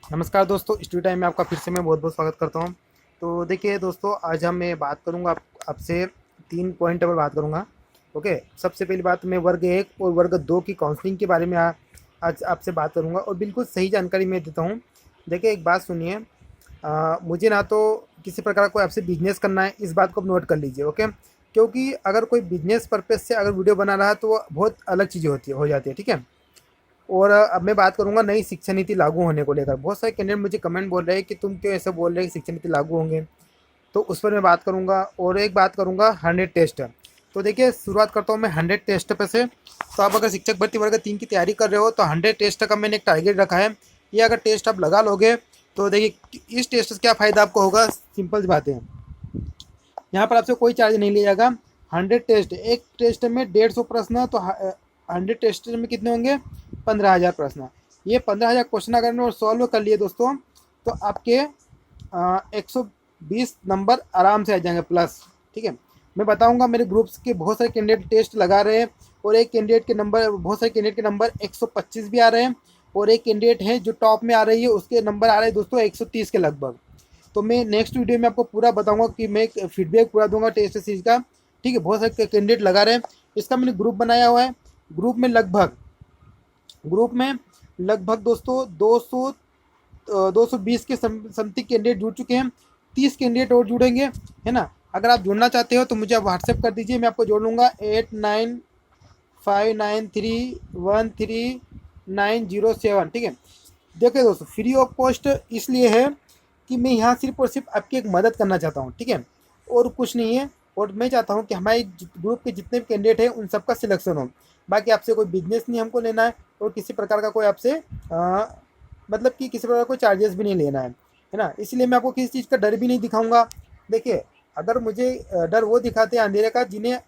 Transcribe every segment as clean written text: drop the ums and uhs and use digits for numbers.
नमस्कार दोस्तों, studio time में आपका फिर से मैं बहुत बहुत स्वागत करता हूँ। तो देखिए दोस्तों, आज मैं बात करूँगा आपसे 3 पॉइंट पर बात करूँगा। ओके, सबसे पहली बात मैं वर्ग 1 और वर्ग 2 की काउंसलिंग के बारे में आज आपसे बात करूँगा और बिल्कुल सही जानकारी मैं देता हूँ। देखिए, एक बात सुनिए। मुझे ना तो किसी प्रकार का कोई आपसे बिजनेस करना है, इस बात को आप नोट कर लीजिए। ओके, क्योंकि अगर कोई बिजनेस पर्पज़ से अगर वीडियो बना रहा है तो वो बहुत अलग चीज़ें हो जाती है। ठीक है। और अब मैं बात करूंगा नई शिक्षा नीति लागू होने को लेकर। बहुत सारे कैंडिडेट मुझे कमेंट बोल रहे हैं कि तुम क्यों ऐसे बोल रहे हैं कि शिक्षा नीति लागू होंगे, तो उस पर मैं बात करूंगा। और एक बात करूंगा 100 टेस्ट। तो देखिए, शुरुआत करता हूं मैं 100 टेस्ट पे से। तो आप अगर शिक्षक भर्ती वर्ग 3 की तैयारी कर रहे हो तो 100 टेस्ट का मैंने एक टारगेट रखा है। ये अगर टेस्ट आप लगा लोगे तो देखिए, इस टेस्ट से क्या फ़ायदा आपको होगा। सिंपल सी बात है, यहाँ पर आपसे कोई चार्ज नहीं लिया जाएगा। 100 टेस्ट, एक टेस्ट में 150 प्रश्न, तो 100 टेस्ट में कितने होंगे? 15,000 प्रश्न। ये 15,000 क्वेश्चन अगर और सॉल्व कर लिए दोस्तों, तो आपके 120 नंबर आराम से आ जाएंगे प्लस। ठीक है, मैं बताऊंगा। मेरे ग्रुप्स के बहुत सारे कैंडिडेट टेस्ट लगा रहे हैं और एक कैंडिडेट के नंबर, बहुत सारे कैंडिडेट के नंबर 125 भी आ रहे हैं। और एक कैंडिडेट है जो टॉप में आ रही है, उसके नंबर आ रहे हैं दोस्तों 130 के लगभग। तो मैं नेक्स्ट वीडियो में आपको पूरा बताऊंगा कि मैं फीडबैक पूरा दूंगा टेस्ट सीरीज का। ठीक है, बहुत सारे कैंडिडेट लगा रहे हैं। इसका मैंने ग्रुप बनाया हुआ है। ग्रुप में लगभग दोस्तों 220 के समथिंग कैंडिडेट जुड़ चुके हैं। 30 कैंडिडेट और जुड़ेंगे, है ना। अगर आप जुड़ना चाहते हो तो मुझे आप व्हाट्सएप कर दीजिए, मैं आपको जोड़ लूँगा 8959313907। ठीक है। देखिए दोस्तों, फ्री ऑफ कॉस्ट इसलिए है कि मैं यहाँ सिर्फ और सिर्फ आपकी एक मदद करना चाहता हूँ। ठीक है, और कुछ नहीं है। और मैं चाहता हूँ कि हमारे ग्रुप के जितने भी कैंडिडेट हैं उन सबका सिलेक्शन हो। बाकी आपसे कोई बिजनेस नहीं हमको लेना है, और किसी प्रकार का कोई आपसे मतलब कि किसी प्रकार का कोई चार्जेस भी नहीं लेना है ना। इसलिए मैं आपको किसी चीज़ का डर भी नहीं दिखाऊंगा। देखिए, अगर मुझे डर वो दिखाते हैं अंधेरे का जिन्हें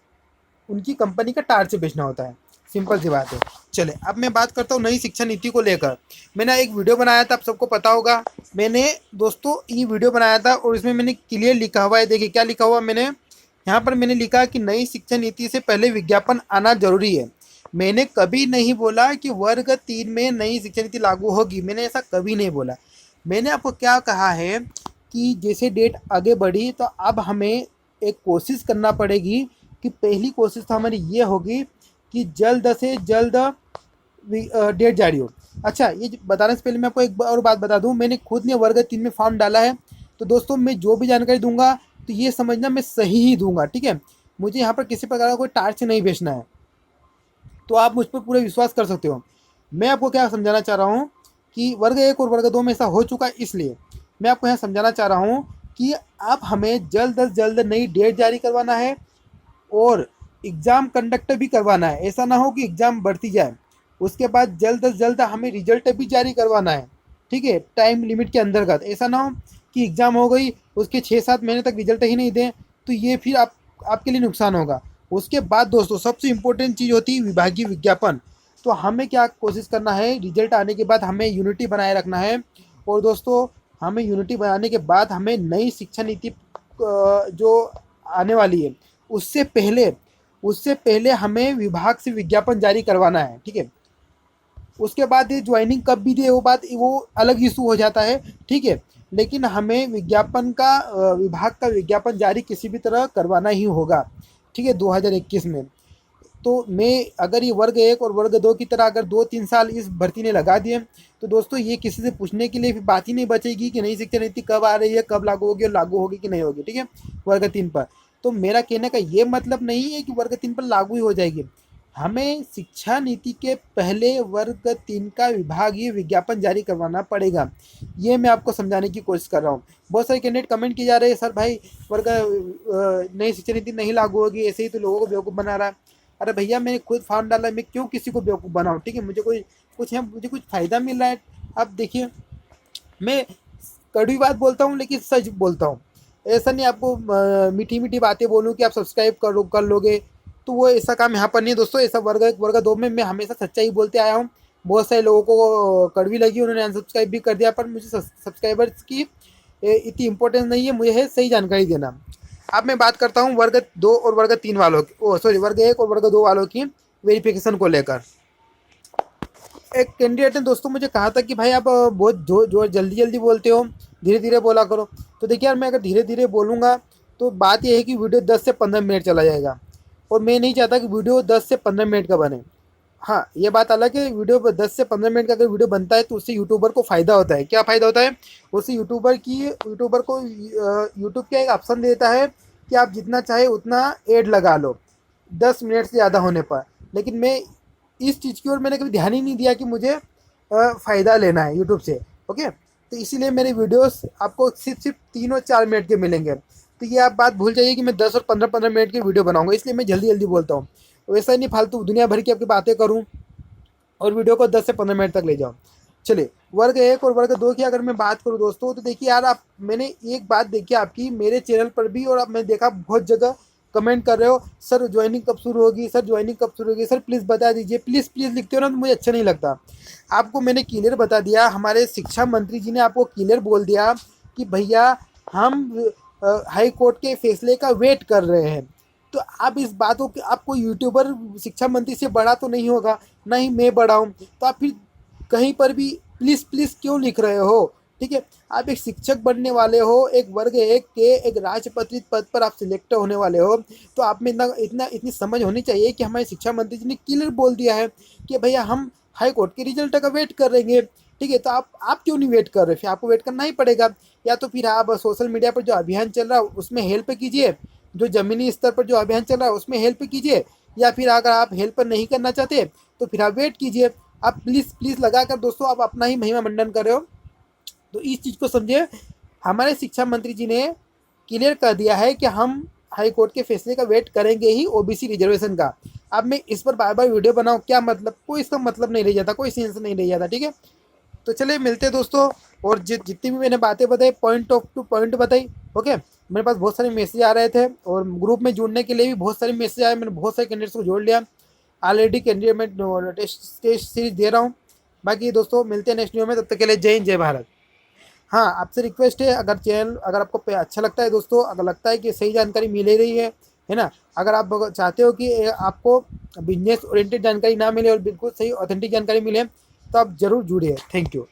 उनकी कंपनी का टार्च बेचना होता है। सिंपल सी बात है। चले, अब मैं बात करता हूँ नई शिक्षा नीति को लेकर। मैंने एक वीडियो बनाया था, आप सबको पता होगा। मैंने दोस्तों ये वीडियो बनाया था और इसमें मैंने क्लियर लिखा हुआ है। देखिए क्या लिखा हुआ मैंने यहाँ पर। मैंने लिखा कि नई शिक्षा नीति से पहले विज्ञापन आना जरूरी है। मैंने कभी नहीं बोला कि वर्ग 3 में नई शिक्षा नीति लागू होगी, मैंने ऐसा कभी नहीं बोला। मैंने आपको क्या कहा है कि जैसे डेट आगे बढ़ी तो अब हमें एक कोशिश करना पड़ेगी। कि पहली कोशिश तो हमारी ये होगी कि जल्द से जल्द डेट जारी हो। अच्छा, ये बताने से पहले मैं आपको एक और बात बता दूं, मैंने खुद ने वर्ग 3 में फॉर्म डाला है। तो दोस्तों, मैं जो भी जानकारी दूंगा तो ये समझना मैं सही ही दूंगा। ठीक है, मुझे यहाँ पर किसी प्रकार का कोई टार्च नहीं बेचना है, तो आप मुझ पर पूरा विश्वास कर सकते हो। मैं आपको क्या समझाना चाह रहा हूँ कि वर्ग 1 और वर्ग 2 में ऐसा हो चुका है, इसलिए मैं आपको यहाँ समझाना चाह रहा हूँ कि अब हमें जल्द से जल्द नई डेट जारी करवाना है और एग्ज़ाम कंडक्ट भी करवाना है। ऐसा ना हो कि एग्ज़ाम बढ़ती जाए, उसके बाद जल्द से जल्द हमें रिजल्ट भी जारी करवाना है। ठीक है, टाइम लिमिट के अंतर्गत। ऐसा ना हो कि एग्ज़ाम हो गई, उसके 6-7 महीने तक रिजल्ट ही नहीं दें, तो ये फिर आपके लिए नुकसान होगा। उसके बाद दोस्तों, सबसे इम्पोर्टेंट चीज़ होती है विभागीय विज्ञापन। तो हमें क्या कोशिश करना है, रिजल्ट आने के बाद हमें यूनिटी बनाए रखना है। और दोस्तों, हमें यूनिटी बनाने के बाद हमें नई शिक्षा नीति जो आने वाली है उससे पहले हमें विभाग से विज्ञापन जारी करवाना है। ठीक है, उसके बाद ये ज्वाइनिंग कब भी दे वो अलग इशू हो जाता है। ठीक है, लेकिन हमें विज्ञापन का विभाग का विज्ञापन जारी किसी भी तरह करवाना ही होगा। ठीक है, 2021 में। तो मैं अगर ये वर्ग 1 और वर्ग 2 की तरह अगर 2-3 साल इस भर्ती ने लगा दिए तो दोस्तों, ये किसी से पूछने के लिए फिर बात ही नहीं बचेगी कि नई शिक्षा नीति कब आ रही है, कब लागू होगी और लागू होगी कि नहीं होगी। ठीक है, वर्ग 3 पर। तो मेरा कहने का ये मतलब नहीं है कि वर्ग 3 पर लागू ही हो जाएगी। हमें शिक्षा नीति के पहले वर्ग 3 का विभागीय विज्ञापन जारी करवाना पड़ेगा। ये मैं आपको समझाने की कोशिश कर रहा हूँ। बहुत सारे कैंडिडेट कमेंट किए जा रहे हैं, सर भाई वर्ग नई शिक्षा नीति नहीं लागू होगी, ऐसे ही तो लोगों को बेवकूफ़ बना रहा है। अरे भैया, मैंने खुद फॉर्म डाला है, मैं क्यों किसी को बेवकूफ़ बनाऊँ। ठीक है, मुझे कुछ फ़ायदा मिल रहा है। अब देखिए, मैं कड़वी बात बोलता हूँ लेकिन सच बोलता हूँ। ऐसा नहीं आपको मीठी मीठी बातें बोलूँ कि आप सब्सक्राइब कर लोगे, तो वो ऐसा काम यहाँ पर नहीं है दोस्तों। ऐसा वर्ग 1 वर्ग 2 में मैं हमेशा सच्चाई बोलते आया हूँ। बहुत सारे लोगों को कड़वी लगी, उन्होंने अनसब्सक्राइब भी कर दिया, पर मुझे सब्सक्राइबर्स की इतनी इंपॉर्टेंस नहीं है, मुझे है सही जानकारी देना। अब मैं बात करता हूँ वर्ग 2 और वर्ग 3 वालों की, वर्ग 1 और वर्ग 2 वालों की वेरिफिकेशन को लेकर। एक कैंडिडेट ने दोस्तों मुझे कहा था कि भाई आप बहुत जो जल्दी जल्दी बोलते हो, धीरे धीरे बोला करो। तो देखिए यार, मैं अगर धीरे धीरे बोलूँगा तो बात यह है कि वीडियो 10 से 15 मिनट चला जाएगा, और मैं नहीं चाहता कि वीडियो 10 से 15 मिनट का बने। हाँ, ये बात अलग है, वीडियो 10 से 15 मिनट का अगर वीडियो बनता है तो उससे यूट्यूबर को फ़ायदा होता है। क्या फ़ायदा होता है? उससे यूट्यूबर को यूट्यूब क्या एक ऑप्शन देता है कि आप जितना चाहे उतना ऐड लगा लो 10 मिनट से ज़्यादा होने पर। लेकिन मैं इस चीज़ की ओर मैंने कभी ध्यान ही नहीं दिया कि मुझे फ़ायदा लेना है यूट्यूब से। ओके, तो इसीलिए मेरे वीडियोस आपको सिर्फ 3 और 4 मिनट के मिलेंगे। तो ये आप बात भूल जाइए कि मैं 10 और 15-15 मिनट की वीडियो बनाऊंगा, इसलिए मैं जल्दी जल्दी बोलता हूँ। वैसा ही नहीं फालतू दुनिया भर की आपकी बातें करूँ और वीडियो को 10 से 15 मिनट तक ले जाऊँ। चलिए, वर्ग 1 और वर्ग 2 की अगर मैं बात करूँ दोस्तों, तो देखिए यार, आप मैंने एक बात देखी आपकी मेरे चैनल पर भी, और अब मैं देखा बहुत जगह कमेंट कर रहे हो, सर ज्वाइनिंग कब शुरू होगी, सर ज्वाइनिंग कब शुरू होगी, सर प्लीज़ बता दीजिए। प्लीज़ प्लीज़ लिखते हो ना तो मुझे अच्छा नहीं लगता। आपको मैंने क्लियर बता दिया, हमारे शिक्षा मंत्री जी ने आपको क्लियर बोल दिया कि भैया हम हाई कोर्ट के फैसले का वेट कर रहे हैं। तो आप इस बातों के, आपको यूट्यूबर शिक्षा मंत्री से बड़ा तो नहीं होगा, ना ही मैं बड़ा हूँ, तो आप फिर कहीं पर भी प्लीज़ प्लीज़ क्यों लिख रहे हो? ठीक है, आप एक शिक्षक बनने वाले हो, एक वर्ग 1 के एक राजपत्रित पद पर आप सिलेक्ट होने वाले हो, तो आप में इतनी समझ होनी चाहिए कि हमारे शिक्षा मंत्री जी ने क्लियर बोल दिया है कि भैया हम हाई कोर्ट के रिजल्ट का वेट कर रहेंगे। ठीक है, तो आप क्यों नहीं वेट कर रहे? फिर आपको वेट करना ही पड़ेगा। या तो फिर आप सोशल मीडिया पर जो अभियान चल रहा है उसमें हेल्प कीजिए, जो ज़मीनी स्तर पर जो अभियान चल रहा है उसमें हेल्प कीजिए, या फिर अगर आप हेल्प नहीं करना चाहते तो फिर आप वेट कीजिए। आप प्लीज़ प्लीज़ लगा कर दोस्तों आप अपना ही महिमा मंडन कर रहे हो। तो इस चीज़ को समझिए, हमारे शिक्षा मंत्री जी ने क्लियर कर दिया है कि हम हाई कोर्ट के फैसले का वेट करेंगे ही, ओबीसी रिजर्वेशन का। अब मैं इस पर बार बार वीडियो बनाऊँ, क्या मतलब? कोई इसका मतलब नहीं रह जाता, कोई सेंस नहीं रह जाता। ठीक है, तो चलिए मिलते हैं दोस्तों। और जितनी भी मैंने बातें बताई, पॉइंट ऑफ टू पॉइंट बताई। ओके, मेरे पास बहुत सारे मैसेज आ रहे थे, और ग्रुप में जुड़ने के लिए भी बहुत सारे मैसेज आए, मैंने बहुत सारे कैंडिडेट्स को जोड़ लिया। ऑलरेडी कैंडिडेट में टेस्ट सीरीज दे रहा हूँ। बाकी दोस्तों मिलते हैं नेक्स्ट वीडियो में, तब तक के लिए जय हिंद, जय भारत। हाँ, आपसे रिक्वेस्ट है, अगर आपको अच्छा लगता है दोस्तों, अगर लगता है कि सही जानकारी मिल ही रही है ना, अगर आप चाहते हो कि आपको बिजनेस ओरिएंटेड जानकारी ना मिले और बिल्कुल सही ऑथेंटिक जानकारी मिले, तो आप ज़रूर जुड़िए। Thank you.